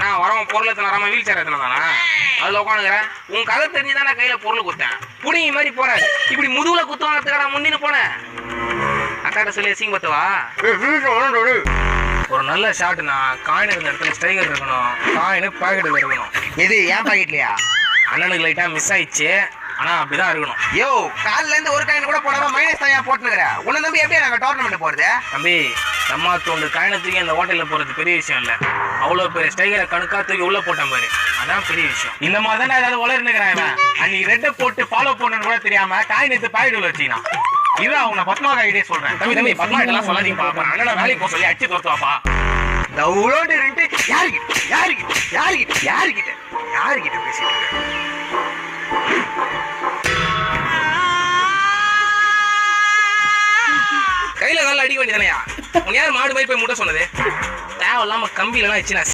நான் வரவன் பொருளை தராம வீல் சேர் எத்தனை தானே அதுல உட்காந்துக்கிறேன். உன் கதை தெரிஞ்சுதான் நான் கையில பொருள் குத்தேன். புடிங்க மாதிரி போறாரு. இப்படி முதுகுல குத்து வாங்கிறதுக்காக முந்தின்னு போனேன். அக்காட்ட சொல்லி அசிங்க பத்துவா. ஒரு நல்ல ஷாட்னா காயின் இருந்த இடத்துல ஸ்ட்ரைக்கர் இருக்கணும். காயின் பாக்கெட்ல இருக்கணும். எது ஏன் பாக்கெட்லயா? அண்ணனுக்கு லைட்டா மிஸ் ஆயிடுச்சு. ஆனா அப்படிதான் இருக்கணும். யோ கால்ல இருந்து ஒரு காயின் கூட போடாம மைனஸ் தான் போட்டுனுக்குற. உன்னை நம்பி எப்படி நாங்க டோர்னமெண்ட் போறது? தம்பி அம்மா தோண்டு காயினை தூக்கி அந்த ஹோட்டல்ல போறது பெரிய விஷயம் இல்ல. அவ்வளவு பெரிய ஸ்டைகரை கணுக்கா தூக்கி உள்ள போட்டான் பாரு, அதான் பெரிய விஷயம். இந்த மாதிரி தான் ஏதாவது உளர்னுக்குறான் இவன். அன்னைக்கு ரெட்டை போட்டு ஃபாலோ பண்ணணும்னு கூட தெரியாம காயின் எடுத்து பாக்கெட் வச்சுனா. இதான் அவனை பத்மா ஐடியா சொல்றேன். தம்பி பத்மா இதெல்லாம் சொல்லாதீங்க பாப்பா. அண்ணனை வேலைக்கு போக சொல்லி அடிச்சு தோத்துவாப்பா. டவுன்லோட் இருந்து யாருக்கிட்ட பேசிட்டு கையில கால அடிக்க வேண்டியதானயா? உன் யார் மாடு மாதிரி போய் முட்டை சொன்னது? தேவையில்லாம கம்பியிலாம் வச்சு நான்